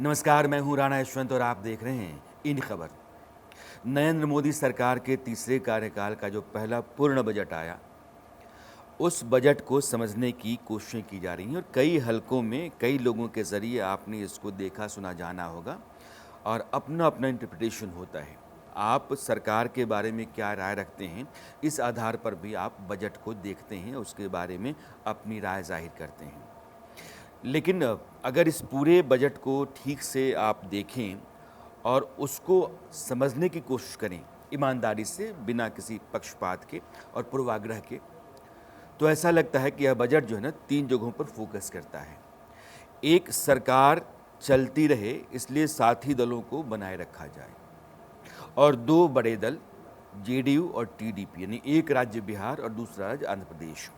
नमस्कार, मैं हूं राणा यशवंत और आप देख रहे हैं इन खबर। नरेंद्र मोदी सरकार के तीसरे कार्यकाल का जो पहला पूर्ण बजट आया, उस बजट को समझने की कोशिशें की जा रही हैं और कई हलकों में कई लोगों के ज़रिए आपने इसको देखा सुना जाना होगा और अपना अपना इंटरप्रिटेशन होता है। आप सरकार के बारे में क्या राय रखते हैं, इस आधार पर भी आप बजट को देखते हैं, उसके बारे में अपनी राय जाहिर करते हैं। लेकिन अगर इस पूरे बजट को ठीक से आप देखें और उसको समझने की कोशिश करें ईमानदारी से, बिना किसी पक्षपात के और पूर्वाग्रह के, तो ऐसा लगता है कि यह बजट जो है ना 3 जगहों पर फोकस करता है। एक, सरकार चलती रहे इसलिए साथी दलों को बनाए रखा जाए, और 2 बड़े दल जेडीयू और टीडीपी, यानी एक राज्य बिहार और दूसरा राज्य आंध्र प्रदेश।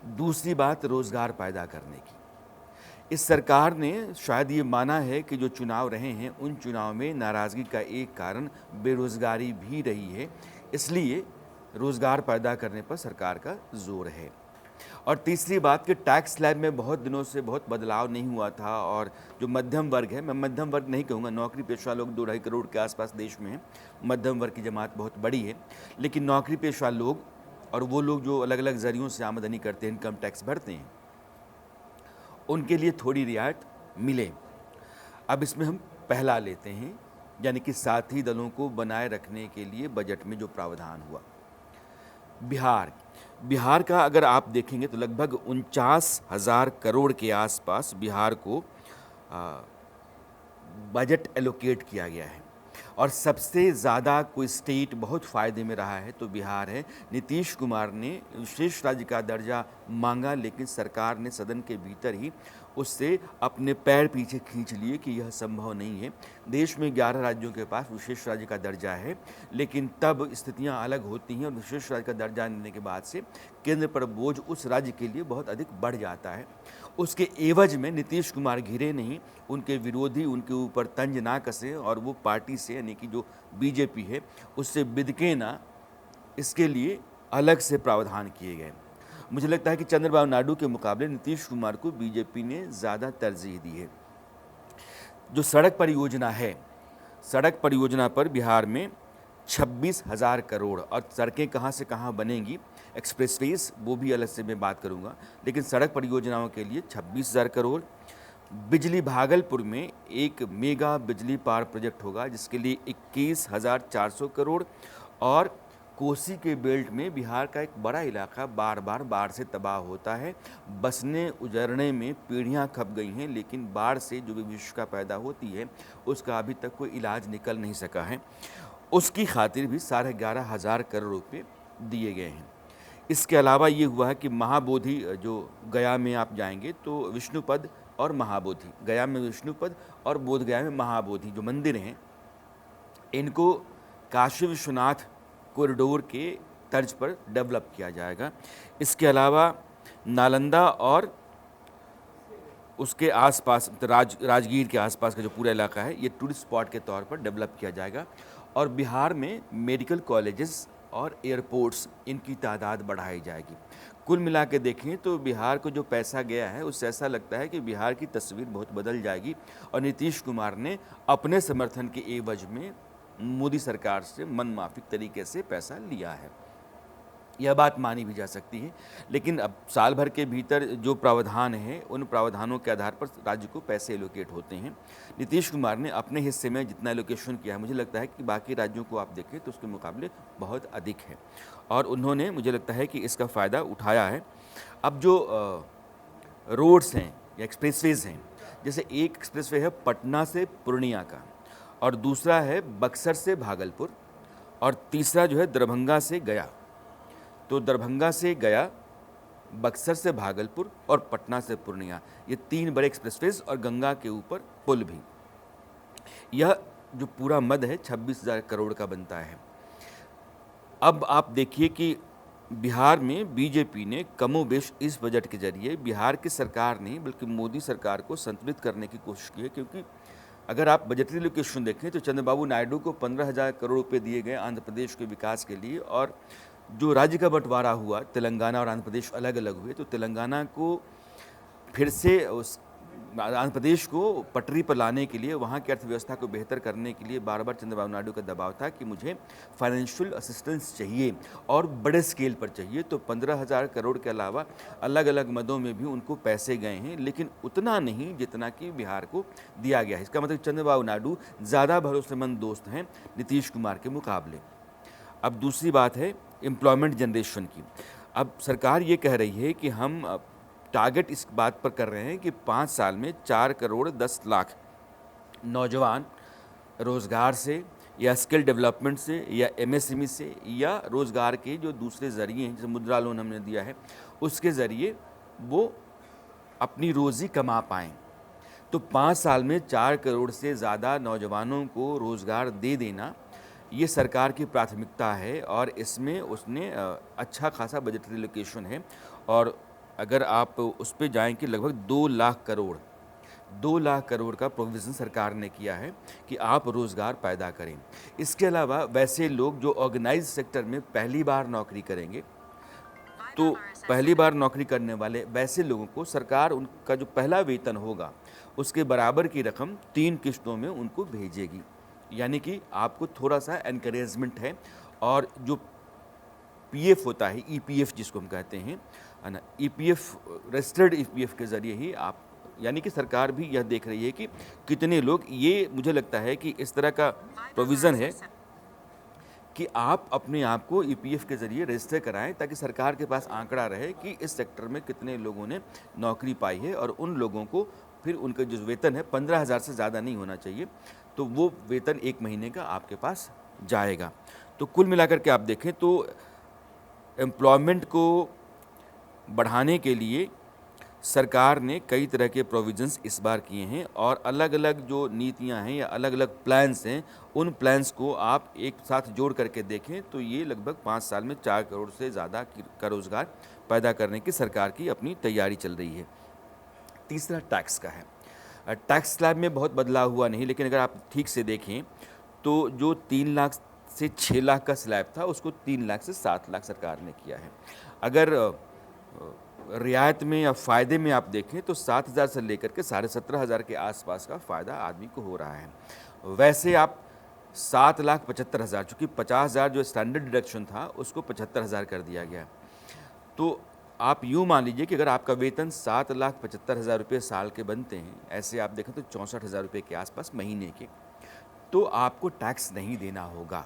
दूसरी बात, रोजगार पैदा करने की। इस सरकार ने शायद ये माना है कि जो चुनाव रहे हैं उन चुनाव में नाराज़गी का एक कारण बेरोजगारी भी रही है, इसलिए रोजगार पैदा करने पर सरकार का जोर है। और तीसरी बात कि टैक्स स्लैब में बहुत दिनों से बहुत बदलाव नहीं हुआ था और जो मध्यम वर्ग है, मैं मध्यम वर्ग नहीं कहूँगा, नौकरी पेशा लोग 2-2.5 करोड़ के आसपास देश में हैं, मध्यम वर्ग की जमात बहुत बड़ी है, लेकिन नौकरी पेशा लोग और वो लोग जो अलग अलग ज़रियों से आमदनी करते हैं, इनकम टैक्स भरते हैं, उनके लिए थोड़ी रियायत मिले। अब इसमें हम पहला लेते हैं, यानी कि साथी दलों को बनाए रखने के लिए बजट में जो प्रावधान हुआ। बिहार का अगर आप देखेंगे तो लगभग 49,000 करोड़ के आसपास बिहार को बजट एलोकेट किया गया है। और सबसे ज़्यादा कोई स्टेट बहुत फ़ायदे में रहा है तो बिहार है। नीतीश कुमार ने विशेष राज्य का दर्जा मांगा, लेकिन सरकार ने सदन के भीतर ही उससे अपने पैर पीछे खींच लिए कि यह संभव नहीं है। देश में 11 राज्यों के पास विशेष राज्य का दर्जा है, लेकिन तब स्थितियां अलग होती हैं और विशेष राज्य का दर्जा मिलने के बाद से केंद्र पर बोझ उस राज्य के लिए बहुत अधिक बढ़ जाता है। उसके एवज में नीतीश कुमार घिरे नहीं, उनके विरोधी उनके ऊपर तंज ना कसें और वो पार्टी से, यानी कि जो बीजेपी है, उससे बिदके ना, इसके लिए अलग से प्रावधान किए गए। मुझे लगता है कि चंद्रबाबू नायडू के मुकाबले नीतीश कुमार को बीजेपी ने ज़्यादा तरजीह दी है। जो सड़क परियोजना है, सड़क परियोजना पर बिहार में 26,000 करोड़, और सड़कें कहाँ से कहाँ बनेंगी, एक्सप्रेसवेज, वो भी अलग से मैं बात करूँगा, लेकिन सड़क परियोजनाओं के लिए 26,000 करोड़। बिजली, भागलपुर में एक मेगा बिजली पावर प्रोजेक्ट होगा जिसके लिए 21,400 करोड़। और कोसी के बेल्ट में बिहार का एक बड़ा इलाका बार बार बाढ़ से तबाह होता है, बसने उजरने में पीढ़ियां खप गई हैं, लेकिन बाढ़ से जो विभीषिका पैदा होती है उसका अभी तक कोई इलाज निकल नहीं सका है। उसकी खातिर भी 11,500 करोड़ रुपये दिए गए हैं। इसके अलावा ये हुआ है कि महाबोधि, जो गया में आप जाएंगे तो विष्णुपद और महाबोधि, गया में विष्णुपद और बोधगया में महाबोधि जो मंदिर हैं, इनको काशी विश्वनाथ कॉरिडोर के तर्ज पर डेवलप किया जाएगा। इसके अलावा नालंदा और उसके आसपास राजगीर के आसपास का जो पूरा इलाका है, ये टूरिस्ट स्पॉट के तौर पर डेवलप किया जाएगा। और बिहार में मेडिकल कॉलेजेस और एयरपोर्ट्स, इनकी तादाद बढ़ाई जाएगी। कुल मिला के देखें तो बिहार को जो पैसा गया है उससे ऐसा लगता है कि बिहार की तस्वीर बहुत बदल जाएगी और नीतीश कुमार ने अपने समर्थन के एवज में मोदी सरकार से मनमाफिक तरीके से पैसा लिया है। यह बात मानी भी जा सकती है, लेकिन अब साल भर के भीतर जो प्रावधान है उन प्रावधानों के आधार पर राज्य को पैसे एलोकेट होते हैं। नीतीश कुमार ने अपने हिस्से में जितना एलोकेशन किया है, मुझे लगता है कि बाकी राज्यों को आप देखें तो उसके मुकाबले बहुत अधिक है और उन्होंने, मुझे लगता है कि इसका फ़ायदा उठाया है। अब जो रोड्स हैं या एक्सप्रेसवेज हैं, जैसे एक एक्सप्रेसवे है पटना से पूर्णिया का, और दूसरा है बक्सर से भागलपुर, और तीसरा जो है दरभंगा से गया। तो दरभंगा से गया, बक्सर से भागलपुर और पटना से पूर्णिया, ये 3 बड़े एक्सप्रेसवेज और गंगा के ऊपर पुल भी। यह जो पूरा मद है 26,000 करोड़ का बनता है। अब आप देखिए कि बिहार में बीजेपी ने कमोबेश इस बजट के जरिए बिहार की सरकार नहीं बल्कि मोदी सरकार को संतुलित करने की कोशिश की है, क्योंकि अगर आप बजटरी लोकेशन देखें तो चंद्रबाबू नायडू को 15,000 करोड़ रुपये दिए गए आंध्र प्रदेश के विकास के लिए, और जो राज्य का बंटवारा हुआ, तेलंगाना और आंध्र प्रदेश अलग अलग हुए, तो तेलंगाना को फिर से उस आंध्र प्रदेश को पटरी पर लाने के लिए, वहाँ की अर्थव्यवस्था को बेहतर करने के लिए बार बार चंद्रबाबू नायडू का दबाव था कि मुझे फाइनेंशियल असिस्टेंस चाहिए और बड़े स्केल पर चाहिए। तो 15,000 करोड़ के अलावा अलग अलग मदों में भी उनको पैसे गए हैं, लेकिन उतना नहीं जितना कि बिहार को दिया गया है। इसका मतलब चंद्रबाबू नायडू ज़्यादा भरोसेमंद दोस्त हैं नीतीश कुमार के मुकाबले। अब दूसरी बात है एम्प्लॉयमेंट जनरेशन की। अब सरकार ये कह रही है कि हम टारगेट इस बात पर कर रहे हैं कि 5 साल में 4 करोड़ 10 लाख नौजवान रोज़गार से या स्किल डेवलपमेंट से या एमएसएमई से या रोज़गार के जो दूसरे ज़रिए हैं, जैसे मुद्रा लोन हमने दिया है, उसके ज़रिए वो अपनी रोज़ी कमा पाएँ। तो 5 साल में 4 करोड़ से ज़्यादा नौजवानों को रोज़गार दे देना, ये सरकार की प्राथमिकता है और इसमें उसने अच्छा खासा बजटरी एलोकेशन है। और अगर आप उस पे जाएँ कि लगभग 2 लाख करोड़ का प्रोविज़न सरकार ने किया है कि आप रोज़गार पैदा करें। इसके अलावा वैसे लोग जो ऑर्गेनाइज़ सेक्टर में पहली बार नौकरी करेंगे, तो पहली बार नौकरी करने वाले वैसे लोगों को सरकार उनका जो पहला वेतन होगा, उसके बराबर की रकम 3 किश्तों में उनको भेजेगी। यानी कि आपको थोड़ा-सा एनकरेजमेंट है। और जो पीएफ होता है, ईपीएफ जिसको हम कहते हैं, है ना, ईपीएफ रजिस्टर्ड ईपीएफ के ज़रिए ही आप, यानी कि सरकार भी यह देख रही है कि कितने लोग, ये मुझे लगता है कि इस तरह का प्रोविज़न है कि आप अपने आप को ईपीएफ के ज़रिए रजिस्टर कराएं, ताकि सरकार के पास आंकड़ा रहे कि इस सेक्टर में कितने लोगों ने नौकरी पाई है। और उन लोगों को फिर उनका जो वेतन है 15,000 से ज़्यादा नहीं होना चाहिए, तो वो वेतन 1 महीने का आपके पास जाएगा। तो कुल मिलाकर के आप देखें तो एम्प्लॉयमेंट को बढ़ाने के लिए सरकार ने कई तरह के प्रोविज़न्स इस बार किए हैं और अलग अलग जो नीतियां हैं या अलग अलग प्लान्स हैं, उन प्लान्स को आप एक साथ जोड़ करके देखें तो ये लगभग 5 साल में 4 करोड़ से ज़्यादा का रोज़गार पैदा करने की सरकार की अपनी तैयारी चल रही है। तीसरा टैक्स का है। टैक्स स्लैब में बहुत बदलाव हुआ नहीं, लेकिन अगर आप ठीक से देखें तो जो 3 लाख से 6 लाख का स्लैब था, उसको 3 लाख से 7 लाख सरकार ने किया है। अगर रियायत में या फ़ायदे में आप देखें तो 7,000 से लेकर के 17,500 के आसपास का फ़ायदा आदमी को हो रहा है। वैसे आप 7,75,000, चूँकि 50,000 जो स्टैंडर्ड डिडक्शन था उसको 75,000 कर दिया गया। तो आप यूँ मान लीजिए कि अगर आपका वेतन 7,75,000 रुपये साल के बनते हैं, ऐसे आप देखें तो 64,000 रुपये के आसपास महीने के, तो आपको टैक्स नहीं देना होगा।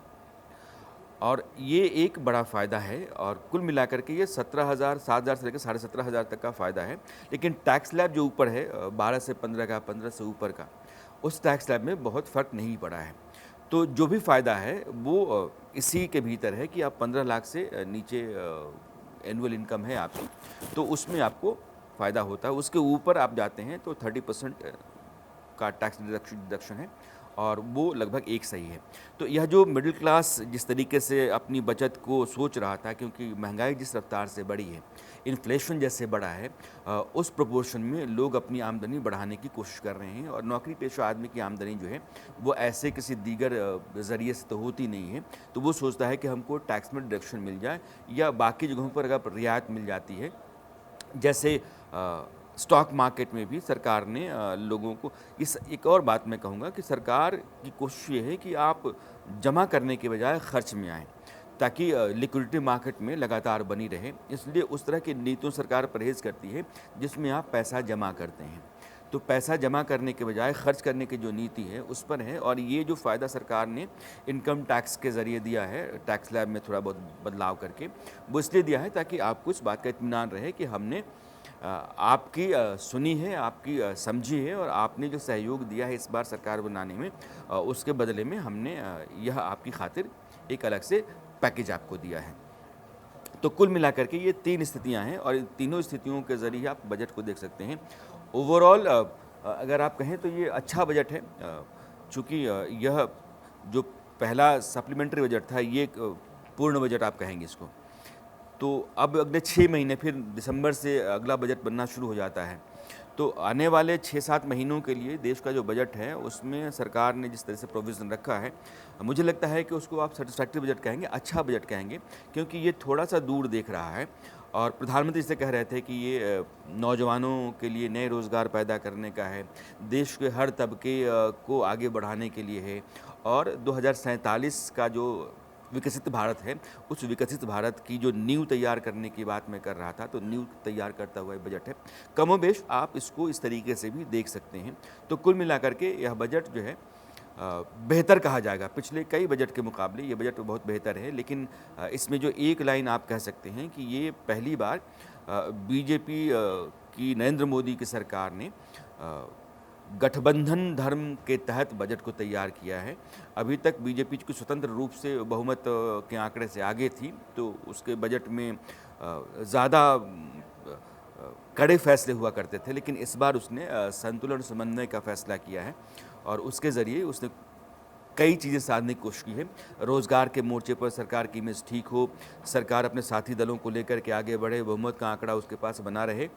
और ये एक बड़ा फ़ायदा है। और कुल मिलाकर के ये 17,000, 7,000 से लेकर 17,500 तक का फ़ायदा है। लेकिन टैक्स स्लैब जो ऊपर है 12 से 15 का, 15 से ऊपर का, उस टैक्स स्लैब में बहुत फ़र्क नहीं पड़ा है। तो जो भी फ़ायदा है वो इसी के भीतर है कि आप 15 लाख से नीचे एनुअल इनकम है आपकी, तो उसमें आपको फ़ायदा होता है। उसके ऊपर आप जाते हैं तो 30% का टैक्स डिडक्शन है और वो लगभग एक सही है। तो यह जो मिडिल क्लास जिस तरीके से अपनी बचत को सोच रहा था, क्योंकि महंगाई जिस रफ्तार से बढ़ी है, इन्फ्लेशन जैसे बढ़ा है, उस प्रोपोर्शन में लोग अपनी आमदनी बढ़ाने की कोशिश कर रहे हैं। और नौकरी पेशा आदमी की आमदनी जो है वो ऐसे किसी दीगर ज़रिए से तो होती नहीं है, तो वो सोचता है कि हमको टैक्स में डिडक्शन मिल जाए या बाकी जगहों पर अगर रियायत मिल जाती है, जैसे स्टॉक मार्केट में भी सरकार ने लोगों को इस, एक और बात मैं कहूँगा कि सरकार की कोशिश ये है कि आप जमा करने के बजाय खर्च में आएँ, ताकि लिक्विडिटी मार्केट में लगातार बनी रहे। इसलिए उस तरह की नीतियों सरकार परहेज़ करती है जिसमें आप पैसा जमा करते हैं। तो पैसा जमा करने के बजाय खर्च करने की जो नीति है उस पर है। और ये जो फ़ायदा सरकार ने इनकम टैक्स के ज़रिए दिया है, टैक्स स्लैब में थोड़ा बहुत बदलाव करके, वो इसलिए दिया है ताकि आपको इस बात का इत्मीनान रहे कि हमने आपकी सुनी है, आपकी समझी है, और आपने जो सहयोग दिया है इस बार सरकार बनाने में, उसके बदले में हमने यह आपकी खातिर एक अलग से पैकेज आपको दिया है। तो कुल मिलाकर के ये 3 स्थितियां हैं और इन तीनों स्थितियों के ज़रिए आप बजट को देख सकते हैं। ओवरऑल अगर आप कहें तो ये अच्छा बजट है, चूँकि यह जो पहला सप्लीमेंट्री बजट था, ये एक पूर्ण बजट आप कहेंगे इसको। तो अब अगले 6 महीने फिर दिसंबर से अगला बजट बनना शुरू हो जाता है। तो आने वाले 6-7 महीनों के लिए देश का जो बजट है, उसमें सरकार ने जिस तरह से प्रोविज़न रखा है, मुझे लगता है कि उसको आप सैटिस्फैक्टरी बजट कहेंगे, अच्छा बजट कहेंगे, क्योंकि ये थोड़ा-सा दूर देख रहा है। और प्रधानमंत्री से कह रहे थे कि ये नौजवानों के लिए नए रोज़गार पैदा करने का है, देश के हर तबके को आगे बढ़ाने के लिए है, और 2047 का जो विकसित भारत है, उस विकसित भारत की जो नींव तैयार करने की बात मैं कर रहा था, तो नींव तैयार करता हुआ ये बजट है। कमोबेश आप इसको इस तरीके से भी देख सकते हैं। तो कुल मिलाकर के यह बजट जो है बेहतर कहा जाएगा। पिछले कई बजट के मुकाबले ये बजट बहुत बेहतर है, लेकिन इसमें जो एक लाइन आप कह सकते हैं कि ये पहली बार बीजेपी की नरेंद्र मोदी की सरकार ने गठबंधन धर्म के तहत बजट को तैयार किया है। अभी तक बीजेपी की स्वतंत्र रूप से बहुमत के आंकड़े से आगे थी, तो उसके बजट में ज़्यादा कड़े फैसले हुआ करते थे, लेकिन इस बार उसने संतुलन समन्वय का फैसला किया है, और उसके ज़रिए उसने कई चीज़ें साधने की कोशिश की है। रोज़गार के मोर्चे पर सरकार की इमेज ठीक हो, सरकार अपने साथी दलों को लेकर के आगे बढ़े, बहुमत का आंकड़ा उसके पास बना रहे,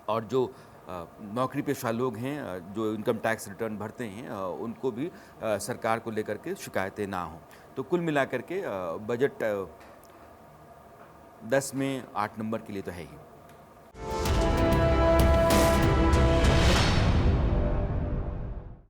और जो नौकरी पेशा लोग हैं, जो इनकम टैक्स रिटर्न भरते हैं, उनको भी सरकार को लेकर के शिकायतें ना हों। तो कुल मिलाकर के बजट 10 में 8 नंबर के लिए तो है ही।